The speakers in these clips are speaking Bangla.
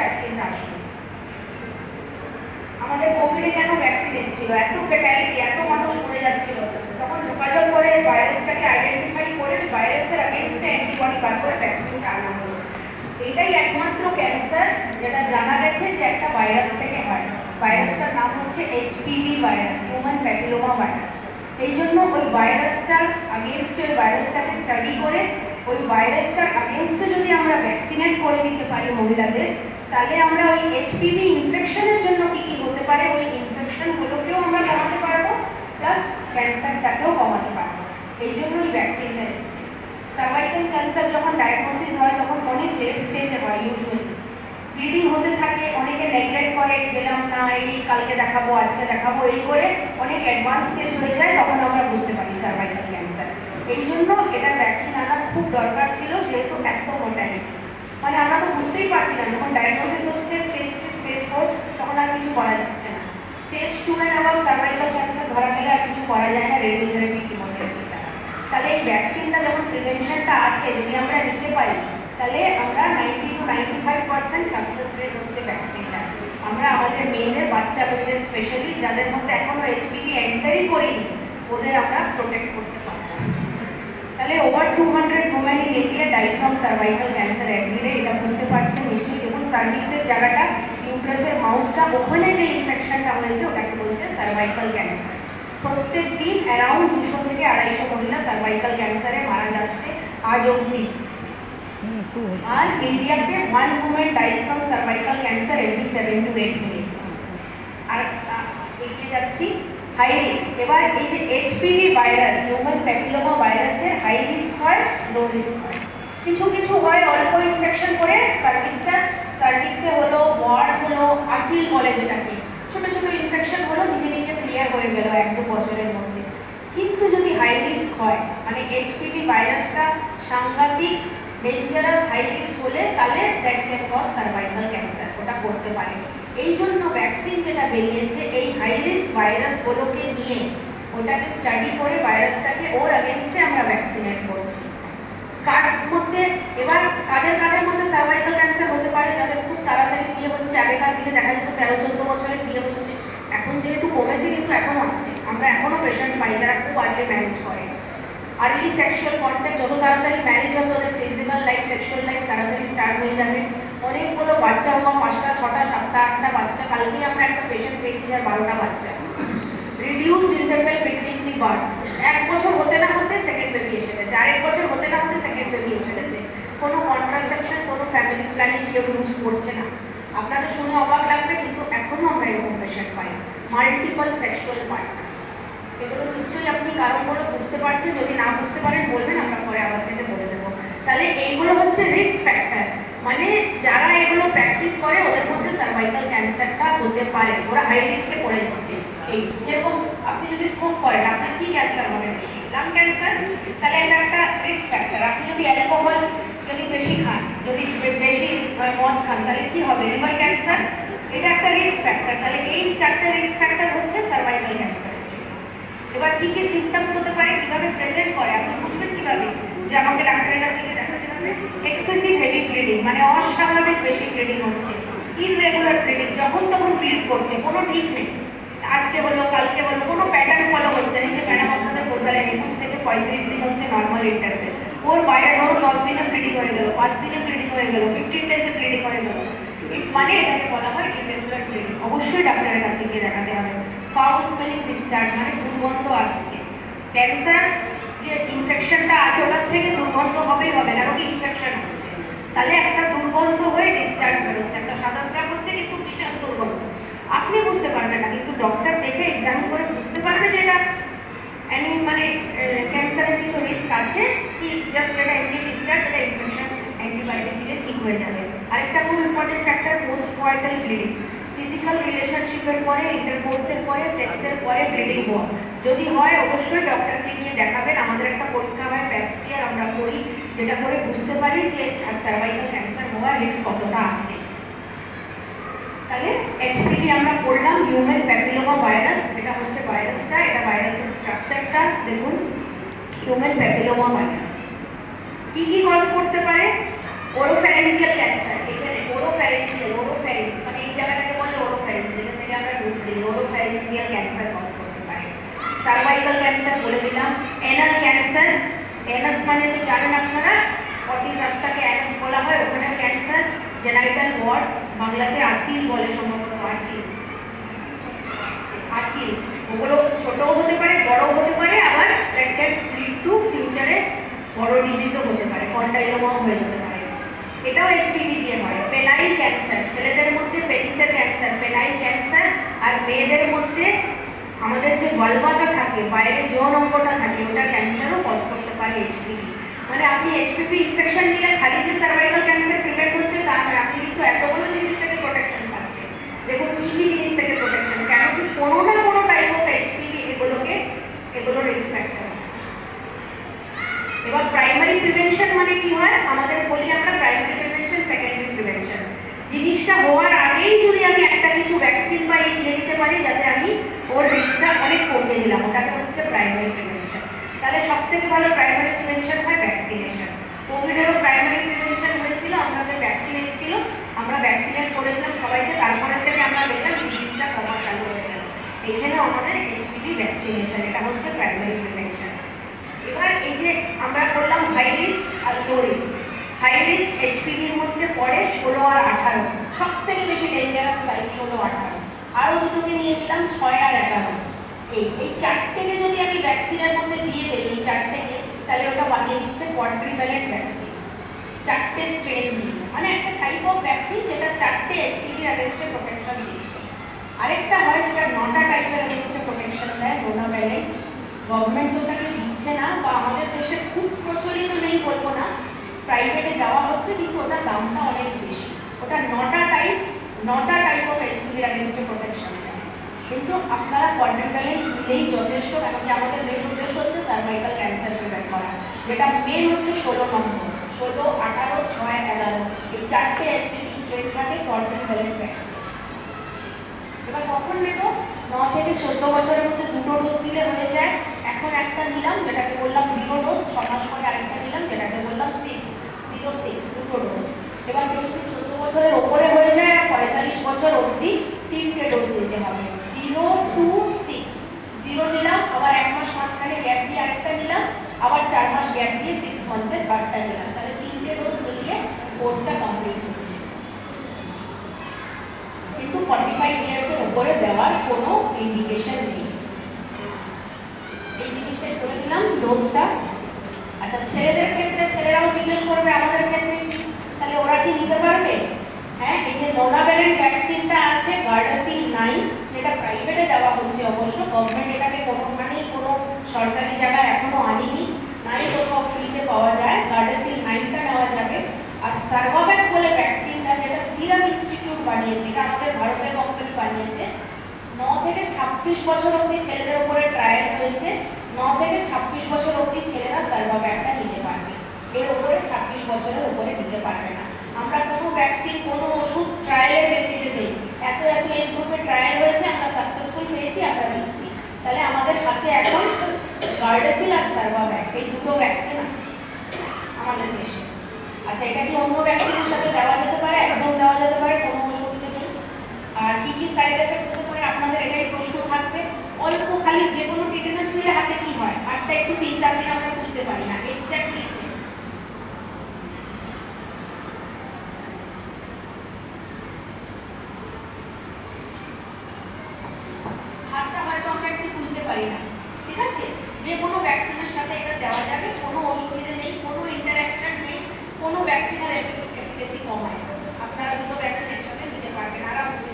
ভ্যাকসিনটা আসলো। আমাদের কোভিডে কেন ভ্যাকসিন এসেছিল, এত ফেটালিটি, এত মানুষ মরে যাচ্ছিল, তখন যোগাযোগ করে ভাইরাসটাকে আইডেন্টিফাই করে ভাইরাসের আগেনস্টে অ্যান্টিবডি বার করে ভ্যাকসিনটা আনা হলো। এটাই একমাত্র ক্যান্সার যেটা জানা গেছে যে একটা ভাইরাস থেকে হয়। ভাইরাসটার নাম হচ্ছে HPV virus, human papilloma virus. এই জন্য ওই ভাইরাসটার আগেনস্টে, ওই ভাইরাসটাকে স্টাডি করে ওই ভাইরাসটার আগেনস্টে যদি আমরা ভ্যাকসিনেট করে নিতে পারি মহিলাদের, তাহলে আমরা ওই এইচপিভি ইনফেকশনের জন্য কি কি হতে পারে ওই ইনফেকশনগুলোকেও আমরা কমাতে পারবো, প্লাস ক্যান্সারটাকেও কমাতে পারবো। এই জন্য ওই ভ্যাকসিনটা এসছে। সার্ভাইকাল ক্যান্সার যখন ডায়াগনোসিস হয় তখন অনেক লেট স্টেজে হয়, ইউজুয়ালি ব্লিডিং হতে থাকে, অনেকে নেগলেক্ট করে, গেলাম না, এই কালকে দেখাবো, আজকে দেখাবো, এই করে অনেক অ্যাডভান্স স্টেজ হয়ে যায়, তখন আমরা বুঝতে পারি সার্ভাইকাল ক্যান্সার। এই জন্য এটা ভ্যাকসিন আনা খুব দরকার ছিল, যেহেতু এত মোর্টালিটি, মানে আমরা তো বুঝতেই পারছি না, যখন ডায়াগনোসিস হচ্ছে স্টেজ 3 স্টেজ 4 তখন আর কিছু করা যাচ্ছে না। স্টেজ 2 এর আবার সার্ভাইকাল ক্যান্সার ধরা গেলে আর কিছু করা যায় না, রেডিওথেরাপি, কিমোথেরাপি ছাড়া। তাহলে এই ভ্যাকসিনটা যখন প্রিভেনশনটা আছে, যদি আমরা নিতে পারি, তাহলে আমরা 90 to 95% সাকসেস রেট হচ্ছে ভ্যাকসিনটা। আমরা আমাদের মেয়েদের, বাচ্চা মেয়েদের স্পেশালি, যাদের মধ্যে এখনো এইচপিভি এন্টারই করিনি, ওদের আমরা প্রোটেক্ট করতে পারবো। তাহলে over 200 women in India die from cervical cancer every day, এটা বুঝতে পারছেন নিশ্চয়ই। দেখুন সার্ভিক্সের জায়গাটা, ইউট্রাসের মাউথটা, ওখানে যে ইনফেকশনটা হয়েছে ওটাকে বলছে সার্ভাইকাল ক্যান্সার। প্রত্যেক দিন অ্যারাউন্ড 200 থেকে 250 মহিলা সার্ভাইকাল ক্যান্সারে মারা যাচ্ছে আজ অবধি। আর ইন্ডিয়াতে 1 woman dies from cervical cancer every 7 to 8 minutes। আর এগিয়ে যাচ্ছি, হাই রিস্ক। এবার এই যে এইচপিভি ভাইরাস, হিউম্যান প্যাপিলোমা ভাইরাসের হাই রিস্ক হয়, লো রিস্ক হয়। কিছু কিছু হয় অল্প ইনফেকশন করে সার্ভিক্সে হলো, ওয়ার্ড হলো, আচিল বলে যেটাকে, ছোট ছোট ইনফেকশন হলো, নিজে নিজে ক্লিয়ার হয়ে গেল 1-2 বছরের মধ্যে। কিন্তু যদি হাই রিস্ক হয়, মানে এইচপিভি ভাইরাসটা সাংঘাতিক ডেঞ্জারাস হাই রিস্ক হলে, তাহলে that can cause cervical cancer, ওটা করতে পারে। এই জন্য ভ্যাকসিন যেটা বেরিয়েছে, এই হাই রিস্ক ভাইরাসগুলোকে নিয়ে ওটাকে স্টাডি করে ভাইরাসটাকে ওর আগেনস্টে আমরা ভ্যাকসিনেট করছি। কার মধ্যে, এবার কাদের কাদের মধ্যে সার্ভাইকাল ক্যান্সার হতে পারে, যাদের খুব তাড়াতাড়ি বিয়ে হচ্ছে, আগেকার দিনে দেখা যেত 13-14 বছরে বিয়ে হচ্ছে, এখন যেহেতু কমেছে কিন্তু এখনও আছে, আমরা এখনও পেশেন্ট পাই যারা খুব আর্লি ম্যারেজ করে। আর্লি সেক্সুয়াল কন্ট্যাক্ট, যত তাড়াতাড়ি ম্যারেজ হবে ওদের ফিজিক্যাল লাইফ, সেক্সুয়াল লাইফ তাড়াতাড়ি স্টার্ট হয়ে যাবে। অনেকগুলো বাচ্চা হওয়া, 5টা 6টা 7টা 8টা বাচ্চা। কালকেই আমরা একটা পেশেন্ট পেয়েছি যার 12টা বাচ্চা। Reduced interval between the birth, 1 বছর হতে না হতে সেকেন্ড বেবি এসে গেছে, 1 বছর হতে না হতে সেকেন্ড বেবি এসে গেছে। কোনো কন্ট্রাসেপশন, কোনো ফ্যামিলি প্ল্যানিং কেউ ইউজ করছে না। আপনাদের শুনে অবাক লাগবে, কিন্তু এখনও আমরা এরকম পেশেন্ট পাই। মাল্টিপল সেক্সুয়াল পার্টনার্স, এগুলো নিশ্চয়ই আপনি কারণগুলো বুঝতে পারছেন, যদি না বুঝতে পারেন বলবেন, আমরা পরে আবার থেকে বলে দেবো। তাহলে এইগুলো হচ্ছে রিস্ক ফ্যাক্টর, মানে যারা এগুলো প্র্যাকটিস করে ওদের মধ্যে সার্ভাইকাল ক্যান্সারটা হতে পারে, ওরা হাই রিস্কে পড়ে যাচ্ছে। এই যেরকম আপনি যদি স্মোক করেন, আপনার কি ক্যান্সার হবে? Lung cancer. তাহলে এটা একটা রিস্ক ফ্যাক্টর। আপনি যদি অ্যালকোহল যদি বেশি খান, যদি বেশি মদ খান, তাহলে কি হবে? Liver cancer. এটা একটা রিস্ক ফ্যাক্টর। তাহলে এই 4টা রিস্ক ফ্যাক্টর হচ্ছে সার্ভাইকাল ক্যান্সার। এবার কি কি সিমটমস হতে পারে, কিভাবে প্রেজেন্ট করে, আপনি বুঝবেন কিভাবে যে আমাকে ডাক্তারের কাছে গিয়ে দেখাতে হবে? এক্সেসিভ হেভি ব্লিডিং, মানে অস্বাভাবিক বেশি ব্লিডিং হচ্ছে। ইররেগুলার ব্লিডিং, যখন তখন ব্লিড করছে, কোনো ঠিক নেই, আজকে হলো কালকে হলো, কোনো প্যাটার্ন ফলো হচ্ছে না। যে ম্যাডাম আপনাদের বোঝালেন 21 থেকে 35 দিন হচ্ছে নর্মাল ইন্টারভেল, ওর বাইরে ধরো 10 দিনে ব্লিডিং হয়ে গেল, 5 দিনে ব্লিডিং হয়ে গেল, 15 ডেজে ব্লিডিং হয়ে গেল, মানে এটাকে বলা হয় ইররেগুলার ব্লিডিং। অবশ্যই ডাক্তারের কাছে গিয়ে দেখাতে হবে। ফাউল স্মেলিং ডিসচার্জ, মানে দুর্গন্ধ আসছে। ক্যান্সার যে ইনফেকশনটা আছে ওটার থেকে দুর্গন্ধ হবেই হবে, কারণ ইনফেকশন হচ্ছে, তাহলে একটা দুর্গন্ধ হয়ে ডিসচার্জ বেরোচ্ছে, একটা সাদা স্রাব হচ্ছে, কিন্তু ভীষণ দুর্গন্ধ। আপনি বুঝতে পারবেন না, কিন্তু ডক্টর দেখে এক্সামিন করে বুঝতে পারবে যে এটা মানে ক্যান্সারের কিছু রিস্ক আছে, কি জাস্ট এটা এমনি ডিসচার্জ, এটা ইনফেকশন, অ্যান্টিবায়োটিক দিলে ঠিক হয়ে যাবে। আরেকটা খুব important factor, post coital bleeding. Physical রিলেশনশিপের পরে, ইন্টারকোর্সের পরে, সেক্সের পরে ব্লিডিং হওয়া যদি হয়, অবশ্যই ডক্টরকে গিয়ে দেখাবেন। আমাদের একটা পরীক্ষা হয়, প্যাপস্মিয়ার আমরা করি, যেটা করে বুঝতে পারি যে সার্ভাইকাল ক্যান্সার হওয়ার রিস্ক কতটা আছে। তাহলে এইচপিভি আমরা পড়লাম, হিউম্যান প্যাপিলোমা ভাইরাস, এটা হচ্ছে ভাইরাসটা, এটা ভাইরাসের স্ট্রাকচারটা দেখুন। হিউম্যান প্যাপিলোমা ভাইরাস কি কি কজ করতে পারে? ওরোফ্যারিঞ্জিয়াল ক্যান্সার, এখানে ওরো ওরোফ্যারিন্স মানে এই জায়গাটাকে বলে ওরোফ্যারিন্স, যেখান থেকে আমরা দুধ দিই, ওরোফ্যারিন্সিয়াল ক্যান্সার কজ করতে পারে। সার্ভাইকাল ক্যান্সার বলে দিলাম। এনাল ক্যান্সার, এনাস মানে তো জানেন আপনারা, পটির রাস্তাকে অ্যানাস বলা হয়, ওখানে ক্যান্সার। জেনাইটাল ওয়ার্ডস, বাংলাতে আঁচিল বলে সম্ভবত, আঁচিল, আঁচিল, ওগুলো ছোটও হতে পারে, বড়ও হতে পারে, আবার দ্যাট ক্যান লিড টু ফিউচারে বড় ডিজিজও হতে পারে, কন্ডাইলোমাও হয়ে যেতে পারে। এটাও এইচপিভি দিয়ে হয়। পেনাইল ক্যান্সার, ছেলেদের মধ্যে পেনিসের ক্যান্সার পেনাইল ক্যান্সার, আর মেয়েদের মধ্যে আমাদের যে ভালভাটা থাকে, বাইরে যৌন অঙ্গটা থাকে, ওটা ক্যান্সারও কজ করতে পারে এইচপিভি। মানে আপনি এইচপিভি ইনফেকশন নিলে খালি যে সার্ভাইকাল ক্যান্সার প্রিভেন্ট হচ্ছে তা নয়, আপনি কিন্তু এতগুলো জিনিস থেকে প্রোটেকশন পাচ্ছেন। দেখুন কী কী জিনিস থেকে প্রোটেকশন, কেন কি কোনো না কোনো টাইপ অফ এইচপিভি এগুলোর রিস্ক ফ্যাক্টর। এবার প্রাইমারি প্রিভেনশন মানে কি হয়, আমাদের বলি আমরা প্রাইমারি প্রিভেনশন, সেকেন্ডারি প্রিভেনশন। জিনিসটা হওয়ার আগেই যদি আমি একটা কিছু ভ্যাকসিন বা দিয়ে দিতে পারি যাতে আমি ওর রিস্কটা অনেক কমিয়ে দিলাম, ওটাকে হচ্ছে প্রাইমারি প্রিভেনশন। তাহলে সব থেকে ভালো প্রাইমারি প্রিভেনশন হয় ভ্যাকসিনেশন। কোভিডেরও প্রাইমারি প্রিভেনশন হয়েছিল, আমাদের ভ্যাকসিন এসেছিল, আমরা ভ্যাকসিনেট করেছিলাম সবাইকে, তারপরে থেকে আমরা দেখলাম ডিজিজটা কমা চালু হয়ে গেল। এখানেও আমাদের এইচপিভি ভ্যাকসিনেশন, এটা হচ্ছে প্রাইমারি প্রিভেনশন। এবার এই যে আমরা করলাম হাই রিস্ক আর লো রিস্ক। হাই রিস্ক এইচপিভির মধ্যে পড়ে 16 আর 18, সব থেকে বেশি ডেঞ্জারাস টাইপ 16, 18। আরও দুটোকে নিয়ে নিলাম 6 আর 11। এই চারটেকে যদি আমি ভ্যাকসিনের মধ্যে দিয়ে দিই, এই চারটেকে, তাহলে ওটা বানিয়ে দিচ্ছে কোয়াড্রিভ্যালেন্ট ভ্যাকসিন। চারটে স্ট্রেন নিয়ে, মানে একটা টাইপ অফ ভ্যাকসিন যেটা চারটে এইচপিভির অ্যাগেন্স্টে প্রোটেকশন দিচ্ছে। আরেকটা হয় যেটা 9টা টাইপের অ্যাগেন্স্টে প্রোটেকশন দেয়, মোনোভ্যালেন্ট। গভর্নমেন্ট ওটাকে দিচ্ছে না, বা আমাদের দেশে খুব প্রচলিত নেই বলবো না, প্রাইভেটে দেওয়া হচ্ছে, কিন্তু ওটার দামটা অনেক বেশি। ওটা 9টা টাইপ অফ এইচপিভি অ্যাগেন্স্টে প্রোটেকশন দেয়। কিন্তু আপনারা কোয়াড্রিভ্যালেন্ট নিলেই যথেষ্ট, কারণ কি আমাদের মেন উদ্দেশ্য হচ্ছে সার্ভাইকাল ক্যান্সার প্রিভেন্ট করা, যেটা মেন হচ্ছে 16 নম্বর, 16, 18, 6, 11, এই চারটে এইচপিভি স্ট্রেন থাকে কোয়াড্রিভ্যালেন্ট ভ্যাকসিন। এবার কখন নেব, 9 থেকে 14 বছরের মধ্যে 2টো ডোজ দিলে হয়ে যায়। এখন একটা নিলাম যেটাকে বললাম 0 ডোজ, 6 মাস পরে আরেকটা নিলাম যেটাকে বললাম 606, 2টো ডোজ। এবার যদি 14 বছরের ওপরে হয়ে যায় আর 45 বছর অবধি 3টে ডোজ দিতে হবে, 0, 2, 6। 0 নিলাম, আবার 1 মাস মাঝখানে গ্যাপ দিয়ে আরেকটা নিলাম, আবার 4 মাস গ্যাপ দিয়ে 6 মান্থের থার্ডটা নিলাম, তাহলে 3টে ডোজ মিলিয়ে কোর্সটা কমপ্লিট হচ্ছে। কিন্তু 45 ইয়ার্সের উপরে দেওয়ার কোনো ইন্ডিকেশন নেই। এই জিনিসটাই বলে দিলাম ডোজটা। আচ্ছা, ছেলেদের ক্ষেত্রে ছেলেরাও জিজ্ঞেস করবে আমাদের ক্ষেত্রে কি, তাহলে ওরা কি নিতে পারবে? হ্যাঁ, এই যে মোনোভ্যালেন্ট ভ্যাকসিনটা আছে গার্ডাসিল 9, যেটা প্রাইভেটে দেওয়া হচ্ছে, অবশ্য গভর্নমেন্ট এটাকে কোনোখানেই কোনো সরকারি জায়গায় এখনো আনেনি, নাই কোথাও ফ্রিতে পাওয়া যায়। গার্ডাসিল 9টা নেওয়া যাবে। আর সার্ভাভ্যাক বলে ভ্যাকসিনটা, যেটা সিরাম ইনস্টিটিউট বানিয়েছে, এটা আমাদের ভারতের কোম্পানি বানিয়েছে। 9 থেকে 26 বছর অবধি ছেলেদের উপরে ট্রায়াল হয়েছে। 9 থেকে 26 বছর অবধি ছেলেরা সার্ভাভ্যাকটা নিতে পারবে, এর উপরে 26 বছরের উপরে নিতে পারবে না। আমরা কোনো ভ্যাকসিন, কোনো ওষুধ ট্রায়ালের বেসিসে দিই, এত এজ গ্রুপে ট্রায়াল হয়েছে, আমরা সাকসেসফুল পেয়েছি, আমরা দিচ্ছি। তাহলে আমাদের হাতে এখন গার্ডাসিল আর সার্ভাভ্যাক, এই দুটো ভ্যাকসিন আছে আমাদের দেশে। আচ্ছা, এটা কি অন্য ভ্যাকসিনের সাথে দেওয়া যেতে পারে? একদম দেওয়া যেতে পারে, কোনো অসুবিধা নেই। আর কি কি সাইড এফেক্ট হতে পারে আপনাদের এটাই প্রশ্ন থাকবে। অল্প খালি যে কোনো টিটেনাস নিলে হাতে কি হয়, হাতটা একটু 3-4 দিন আমরা তুলতে পারি না, এক্স্যাক্টলি হাতটা হয়তো আমরা একটু তুলতে পারি না, ঠিক আছে? যে কোনো ভ্যাকসিনের সাথে এটা দেওয়া যাবে, কোনো অসুবিধা নেই, কোনো ইন্টারঅ্যাকশন নেই, কোনো ভ্যাকসিনের এফিকেসি কম হয়। আপনারা দুটো ভ্যাকসিন একসাথে নিতে পারবেন আরামসে।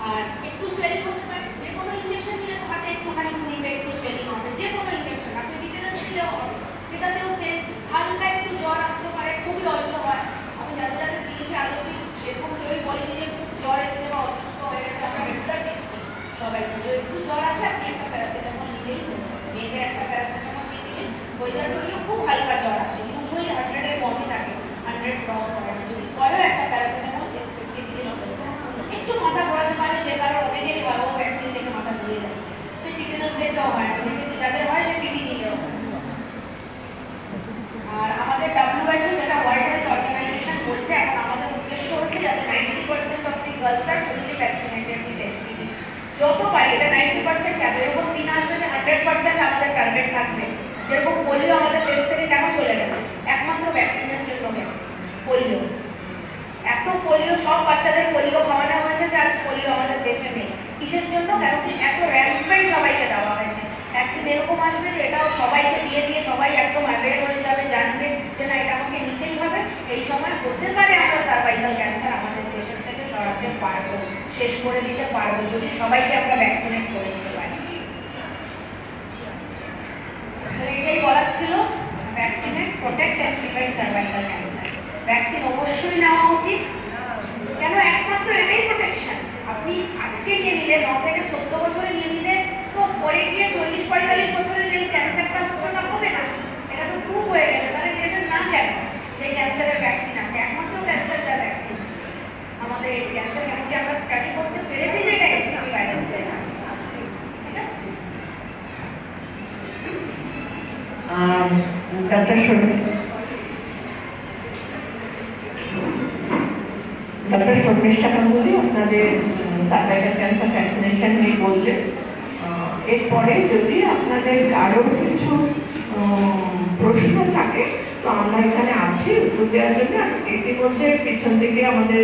আর একটু সোয়েলিং হতে পারে, যে কোনো ইনজেকশন নিলে তো হাতে একটুখানি ফুলবে, একটু সোয়েলিং হবে, যে কোনো ইনজেকশন। আপনি টিটেনাস দিলেও হবে, এটাতেও সেম। হালকা একটু জ্বর আসতে পারে, খুবই অল্প হয়। আমি যাদের যাদের দিয়েছি আলোকে সেরকম কেউই বলেনি যে খুব জ্বর এসছে বা অসুস্থ হয়ে গেছে, আমরা রেগুলার দিচ্ছি সবাইকে। যদি একটু জ্বর আসে আপনি একটা প্যারাসিটামল নিলেই হবে, মেয়েদের একটা প্যারাসিটামল নিয়ে দিলেন। ওয়েদারটাও খুব হালকা জ্বর আসে, ইউজুয়ালি 100-এর কমই থাকে, 100 ক্রস করে না, যদি পরেও একটা প্যারাসিটামল 650 দিলেই হবে। একটু মাথা ঘোরাতে পারে, যে কারো অনেকেরই ভালো ভ্যাকসিন থেকে মাথা ঘুরিয়ে যাচ্ছে, তো টিটেনাস দেখতেও হয়, দেখেছি যাদের হয় সে টিটি নিলেও হয়। আর আমাদের WHO, যেটা ওয়ার্ল্ড হেলথ অর্গানাইজেশন বলছে, এখন আমাদের উদ্দেশ্য হচ্ছে যাতে girls are fully vaccinated with HPV. যত পারি এটা 90% যাবে, এরকম দিন আসবে যে 100% আমাদের টার্গেট থাকবে। যেরকম পোলিও আমাদের দেশ থেকে কেন চলে গেল, একমাত্র ভ্যাকসিনের জন্য গেছে। পোলিও, এত পোলিও, সব বাচ্চাদের পোলিও খাওয়ানো হয়েছে যে আজ পোলিও আমাদের দেশে নেই। কিসের জন্য? কারণ কি এত র্যাম্পেন্ট সবাইকে দেওয়া হয়েছে। একদিন এরকম আসবে যে এটাও সবাইকে দিয়ে দিয়ে সবাই একদম অ্যাওয়্যার হয়ে যাবে, জানবে যে না এটা আমাকে নিতেই হবে। এই সময় হতে পারে আমরা সার্ভাইকাল ক্যান্সার আমাদের দেশের থেকে সরাতে পারবো, শেষ করে দিতে পারবো, যদি সবাইকে আমরা ভ্যাকসিনেট করে দিতে পারি। এটাই বলার ছিল, vaccinate, protect and prevent cervical cancer. Vaccine অবশ্যই নেওয়া উচিত, কেন? একমাত্র এটাই প্রোটেকশন। আপনি আজকে নিয়ে নিলে, 9 থেকে 14 বছরে নিয়ে নিলে, তো পরে গিয়ে 40-45 বছরে যে ক্যান্সারটা হচ্ছে না, হবে না। এটা তো প্রুভ হয়ে গেছে। তাহলে সেটা না কেন যে ক্যান্সারের ভ্যাকসিন আছে? একমাত্র ক্যান্সারটা ভ্যাকসিন। আমাদের এই ক্যান্সার কেন কি আমরা স্টাডি করতে পেরেছি যে এটা এইচপিভি ভাইরাস দেয় না, ঠিক আছে? ডক্টর শর্মিষ্ঠা গাঙ্গুলি আপনাদের সার্ভাইকাল ক্যান্সার ভ্যাকসিনেশন নিয়ে বললেন। এরপরে যদি আপনাদের কারো কিছু প্রশ্ন থাকে তো আমরা এখানে আছি উত্তর দেওয়ার জন্য। ইতিমধ্যে পিছন থেকে আমাদের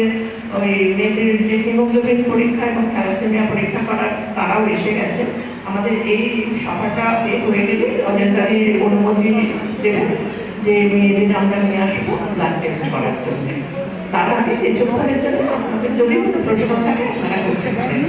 ওই মেয়েদের যে হিমোগ্লোবিন পরীক্ষা এবং থ্যালাসেমিয়া পরীক্ষা করার তারাও এসে গেছে। আমাদের এই সভাটা হয়ে গেলে অনেকটাই অনুমতি দেবেন যে মেয়েদের আমরা নিয়ে আসবো ব্লাড টেস্ট করার জন্য। তার আগে কিছুক্ষণের জন্য আপনাদের যদি কোনো প্রশ্ন থাকে আপনারা করতে পারেন।